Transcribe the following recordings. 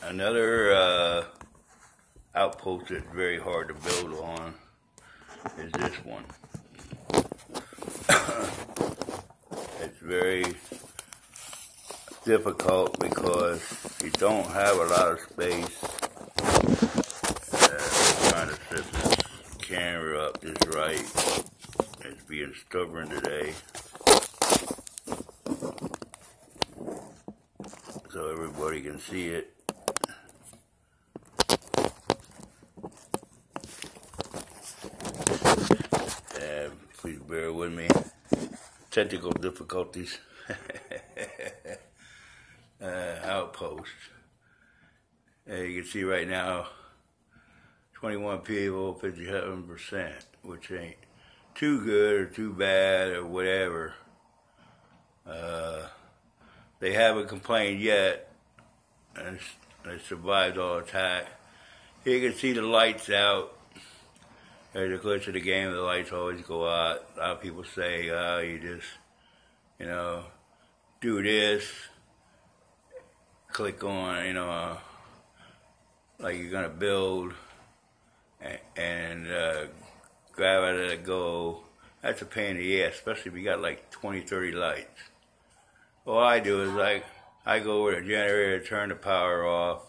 Another outpost that's very hard to build on is this one. It's very difficult because you don't have a lot of space. I'm trying to set this camera up just right. It's being stubborn today. So everybody can see it. Please bear with me. Technical difficulties. Outpost. You can see right now, 21 people, 57%, which ain't too good or too bad or whatever. They haven't complained yet, and they survived all attack. Here you can see the lights out. There's a glitch of the game, the lights always go out. A lot of people say, you just, do this, click on, like you're gonna build, and grab it and let it go. That's a pain in the ass, especially if you got like 20, 30 lights. All I do is I go over the generator, turn the power off,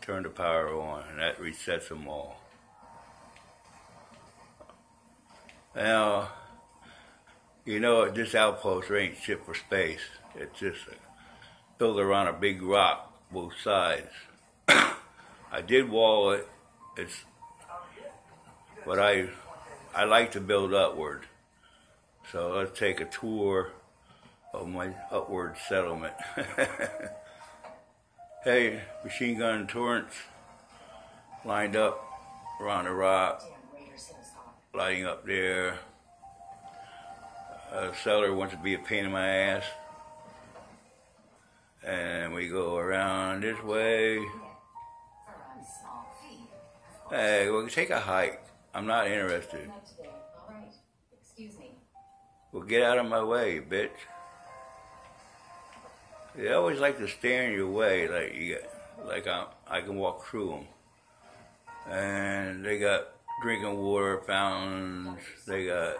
turn the power on, and that resets them all. Now, this outpost ain't shit for space. It's just built around a big rock, both sides. I did wall it. But I like to build upward. So let's take a tour of my upward settlement. Hey, machine gun turrets lined up around the rock. Lighting up there. Settler wants to be a pain in my ass. And we go around this way. Hey, we'll take a hike. I'm not interested. Well, get out of my way, bitch. They always like to stand in your way, like I can walk through them. And they got drinking water fountains, they got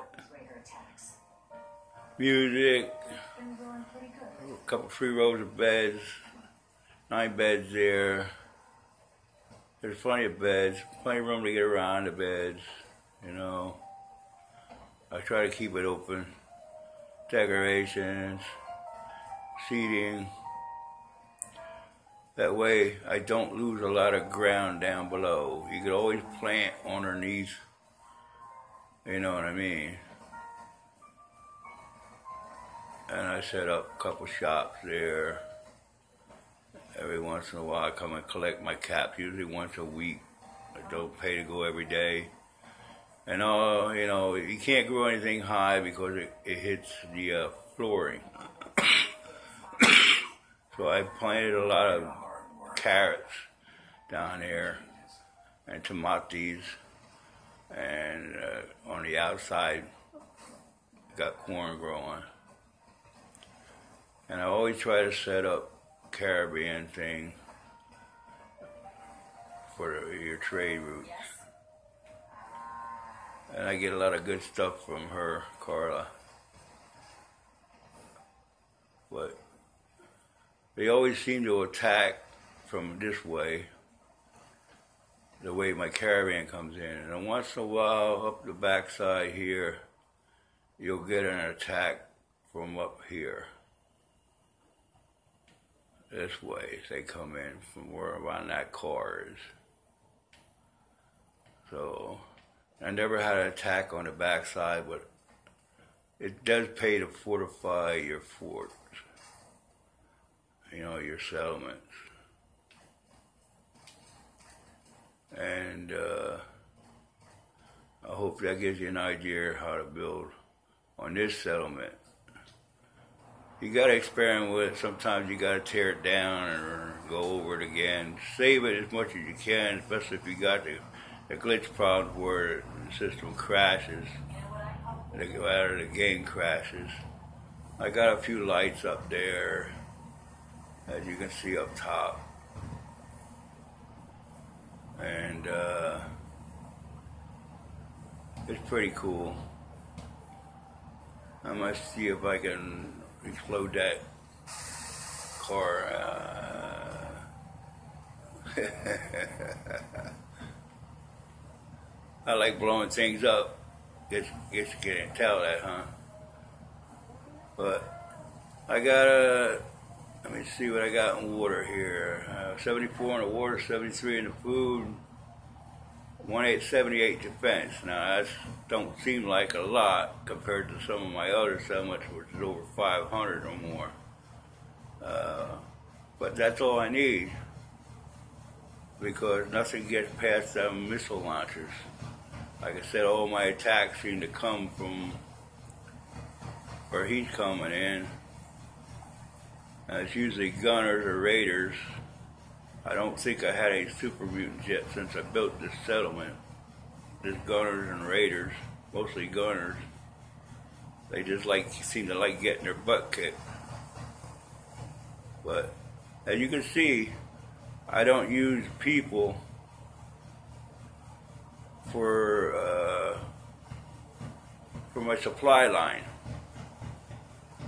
music, a couple 3 rows of beds, 9 beds there. There's plenty of beds, plenty of room to get around the beds, I try to keep it open. Decorations, seating. That way I don't lose a lot of ground down below. You could always plant underneath, you know what I mean? And I set up a couple shops there. Every once in a while I come and collect my caps, usually once a week. I don't pay to go every day. And you can't grow anything high because it hits the flooring. So I planted a lot of carrots down there and tomatoes, and on the outside got corn growing. And I always try to set up Caribbean thing for your trade routes. And I get a lot of good stuff from her, Carla. But they always seem to attack from this way, the way my caravan comes in. And then once in a while, up the backside here, you'll get an attack from up here. This way, they come in from where around that car is. So, I never had an attack on the backside, but it does pay to fortify your forts. Your settlements. And I hope that gives you an idea how to build on this settlement. You gotta experiment with it. Sometimes you gotta tear it down or go over it again. Save it as much as you can, especially if you got the glitch problems where the system crashes, the game crashes. I got a few 2 few lights up there, as you can see up top. And I get a lot of good stuff from her, Carla. But they always seem to attack from this way, the way my caravan comes in. And once in a while, up the backside here, you'll get an attack from up here. They come in from where around that car is. So, I and it's pretty cool. I must see if I can explode that car. I like blowing things up. Guess you can't tell that, huh? But I got let me see what I got in water here. 74 in the water, 73 in the food, 78 defense. Now that don't seem like a lot compared to some of my other settlements, which is over 500 or more. But that's all I need, because nothing gets past them missile launchers. Like I said, all my attacks seem to come from where he's coming in. It's usually gunners or raiders. I don't think I had any super mutants yet since I built this settlement. Just gunners and raiders, mostly gunners. They just seem to like getting their butt kicked. But as you can see, I don't use people for my supply line.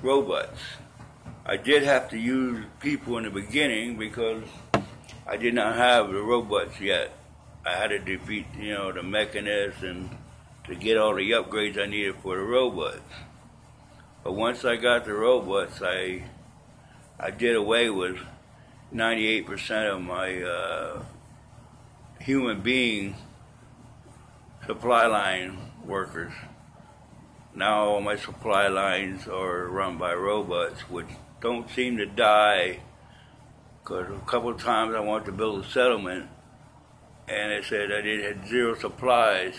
Robots. I did have to use people in the beginning because I did not have the robots yet. I had to defeat, the mechanists and to get all the upgrades I needed for the robots. But once I got the robots, I did away with 98% of my human being supply line workers. Now all my supply lines are run by robots, which don't seem to die, because a couple of times I wanted to build a settlement and it said I had 0 supplies,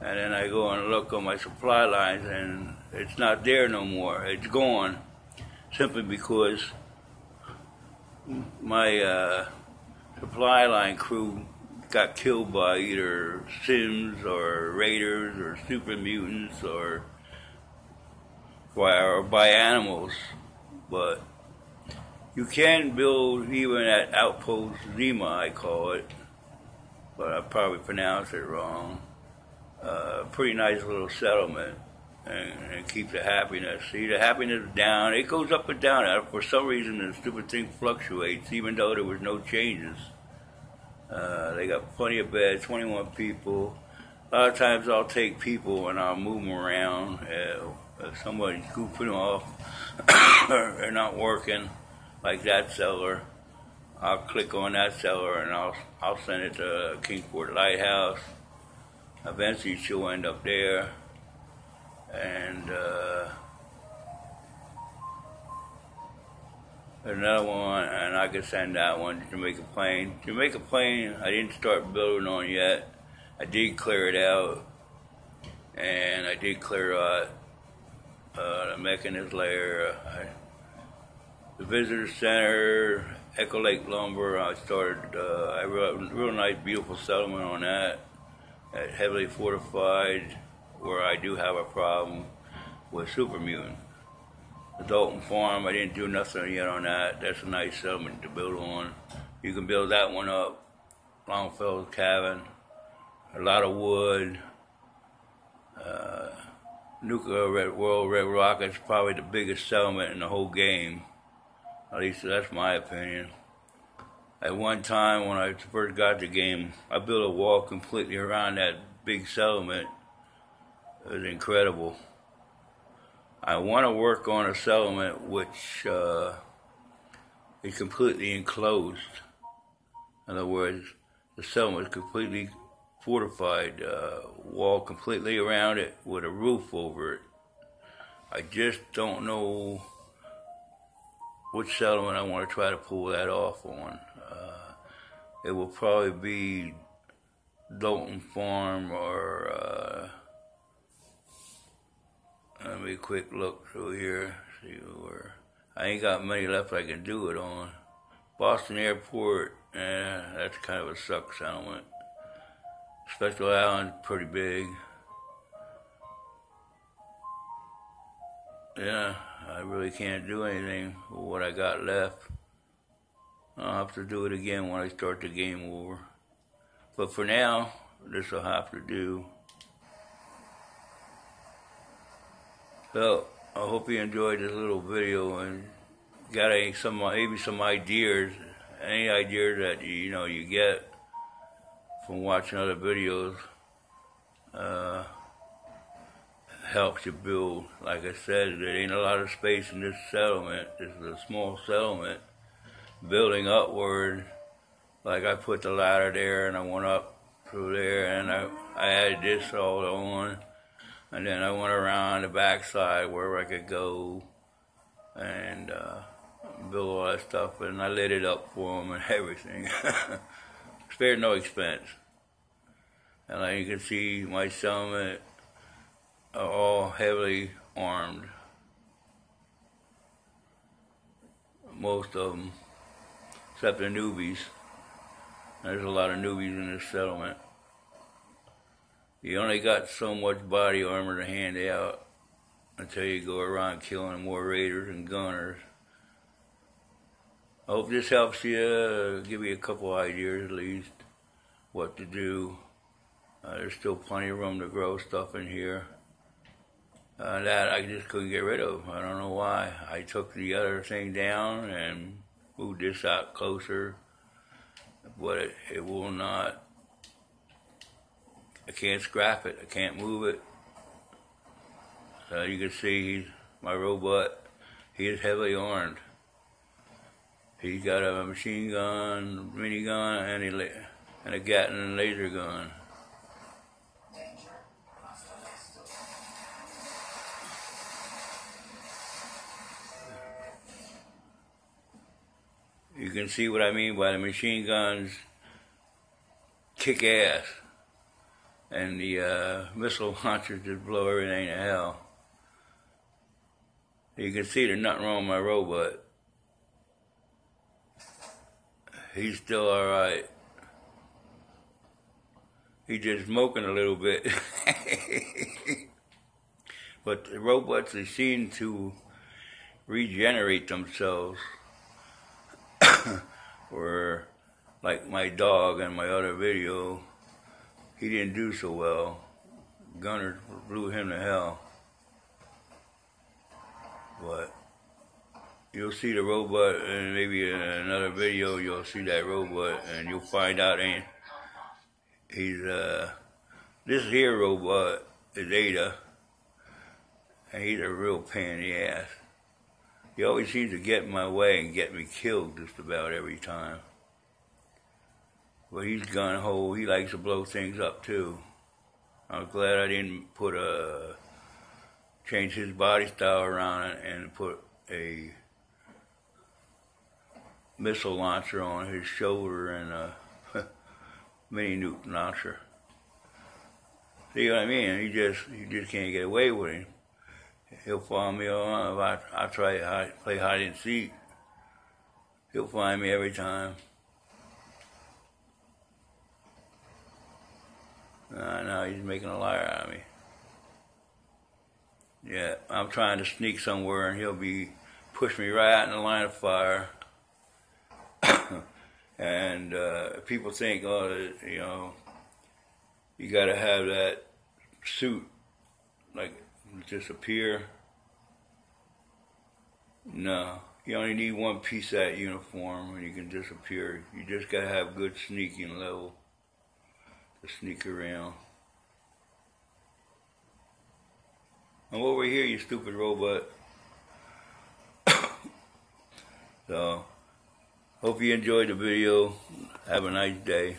and then I go and look on my supply lines and it's not there no more. It's gone, simply because my supply line crew got killed by either Sims or raiders or super mutants or by animals. But you can build even at Outpost Ziimonja, I call it, but I probably pronounced it wrong. Pretty nice little settlement, and keep the happiness. See, the happiness is down. It goes up and down. For some reason, the stupid thing fluctuates, even though there was no changes. They got plenty of beds, 21 people. A lot of times I'll take people and I'll move them around. If somebody's goofing off, they're not working, like that seller, I'll click on that seller and I'll send it to Kingsport Lighthouse. Eventually she'll end up there, and another one, and I can send that one to Jamaica Plain. Jamaica Plain, I didn't start building on yet. I did clear it out, and I did clear out the mechanist layer, the visitor center, Echo Lake Lumber. I started a real nice, beautiful settlement on that, heavily fortified, where I do have a problem with super mutant. The Dalton Farm, I didn't do nothing yet on that. That's a nice settlement to build on. You can build that one up. Longfellow's Cabin, a lot of wood. Nuclear Red Rock is probably the biggest settlement in the whole game. At least that's my opinion. At one time, when I first got the game, I built a wall completely around that big settlement. It was incredible. I want to work on a settlement which is completely enclosed. In other words, the settlement is completely fortified, wall completely around it with a roof over it. I just don't know which settlement I want to try to pull that off on. It will probably be Dalton Farm, or let me quick look through here, see where. I ain't got many left I can do it on. Boston Airport, that's kind of a suck settlement. Special Island's pretty big. Yeah, I really can't do anything with what I got left. I'll have to do it again when I start the game over. But for now, this will have to do. So I hope you enjoyed this little video and got maybe some ideas, any ideas that you get from watching other videos. Helps you build. Like I said, there ain't a lot of space in this settlement. This is a small settlement. Building upward, like I put the ladder there and I went up through there and I added this all on, and then I went around the backside wherever I could go and build all that stuff, and I lit it up for them and everything. Spared no expense. And like you can see, my settlement are all heavily armed. Most of them, except the newbies. There's a lot of newbies in this settlement. You only got so much body armor to hand out until you go around killing more raiders and gunners. I hope this helps you, give you a couple ideas at least, what to do. There's still plenty of room to grow stuff in here. That I just couldn't get rid of. I don't know why. I took the other thing down and moved this out closer, but it will not. I can't scrap it. I can't move it. So you can see my robot. He is heavily armed. He's got a machine gun, minigun, and a Gatling laser gun. You can see what I mean by the machine guns kick ass, and the missile launchers just blow everything to hell. You can see there's nothing wrong with my robot. He's still alright. He's just smoking a little bit. But the robots are seen to regenerate themselves. Where, like my dog in my other video, he didn't do so well. Gunners blew him to hell. But you'll see the robot, and maybe in another video you'll see that robot, and you'll find out this here robot is Ada, and he's a real pain in the ass. He always seems to get in my way and get me killed just about every time. But he's gun-ho. He likes to blow things up too. I'm glad I didn't change his body style around it and put a missile launcher on his shoulder and a mini nuke launcher. See what I mean? You just can't get away with him. He'll follow me around. If I try to play hide and seek, he'll find me every time. Now he's making a liar out of me. Yeah, I'm trying to sneak somewhere, and he'll push me right out in the line of fire. And people think, oh, you got to have that suit, like, disappear. No, you only need one piece of that uniform and you can disappear. You just gotta have good sneaking level to sneak around. I'm over here, you stupid robot. So, hope you enjoyed the video. Have a nice day.